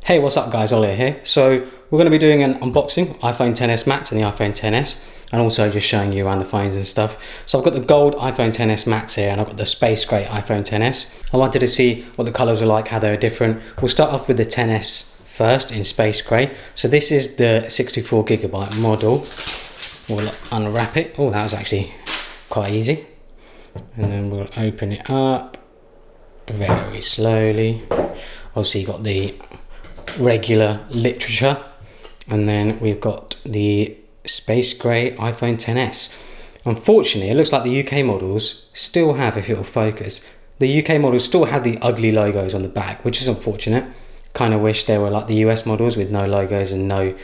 Hey, what's up guys, Ollie here. So we're going to be doing an unboxing iPhone XS Max and the iPhone XS, and also just showing you around the phones and stuff. So I've got the gold iPhone XS Max here, and I've got the space grey iPhone XS. I wanted to see what the colours are like, how they're different. We'll start off with the XS first in space grey. So this is the 64GB model. We'll unwrap it. Oh, that was actually quite easy. And then we'll open it up very slowly. Obviously you've got the regular literature, and then we've got the space grey iPhone XS. Unfortunately, it looks like the UK models still have, if it'll focus, the UK models still have the ugly logos on the back, which is unfortunate. Kind of wish they were like the US models with no logos and no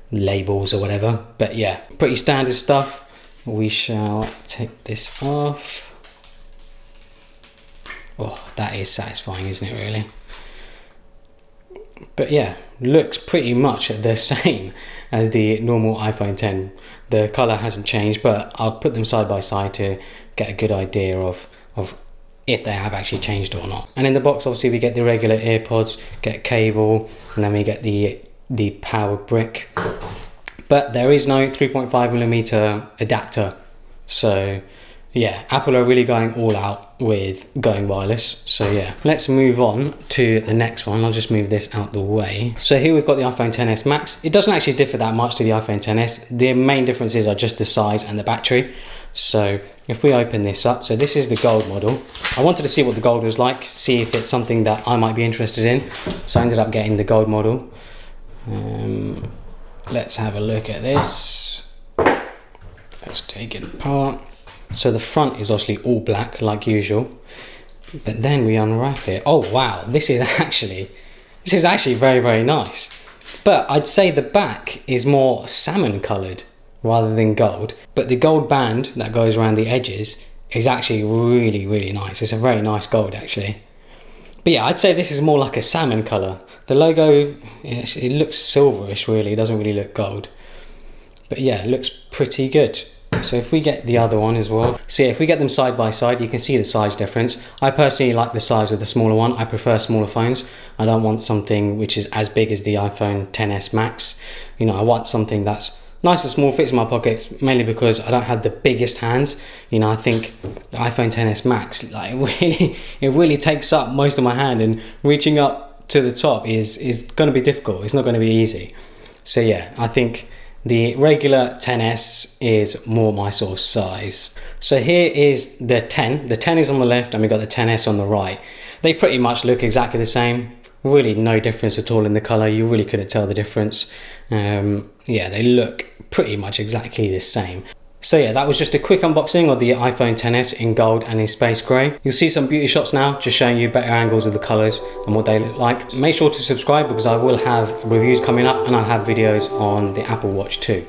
labels or whatever. But yeah, pretty standard stuff. We shall take this off. Oh, that is satisfying, isn't it, really? But yeah, looks pretty much the same as the normal iPhone X. The colour hasn't changed, but I'll put them side by side to get a good idea of if they have actually changed or not. And in the box, obviously, we get the regular AirPods, get a cable, and then we get the power brick. But there is no 3.5mm adapter. So yeah, Apple are really going all out with going wireless. So yeah, let's move on to the next one. I'll just move this out the way. So here we've got the iPhone XS Max. It doesn't actually differ that much to the iPhone XS. The main differences are just the size and the battery. So if we open this up, so this is the gold model. I wanted to see what the gold was like, see if it's something that I might be interested in. So I ended up getting the gold model. Let's have a look at this. Let's take it apart. So the front is obviously all black like usual, but then we unwrap it. Oh wow, this is actually very, very nice. But I'd say the back is more salmon coloured rather than gold. But the gold band that goes around the edges is actually really, really nice. It's a very nice gold actually. But yeah, I'd say this is more like a salmon colour. The logo, it looks silverish really, it doesn't really look gold. But yeah, it looks pretty good. So if we get the other one as well, so yeah, if we get them side by side, you can see the size difference. I personally like the size of the smaller one. I prefer smaller phones. I don't want something which is as big as the iPhone XS Max. You know, I want something that's nice and small, fits in my pockets, mainly because I don't have the biggest hands. You know, I think the iPhone XS Max, like it really takes up most of my hand, and reaching up to the top is going to be difficult. It's not going to be easy. So yeah, I think the regular XS is more my sort of size. So here is the 10. The 10 is on the left and we got the XS on the right. They pretty much look exactly the same. Really no difference at all in the colour. You really couldn't tell the difference. Yeah, they look pretty much exactly the same. So yeah, that was just a quick unboxing of the iPhone XS in gold and in space grey. You'll see some beauty shots now, just showing you better angles of the colours and what they look like. Make sure to subscribe because I will have reviews coming up, and I'll have videos on the Apple Watch too.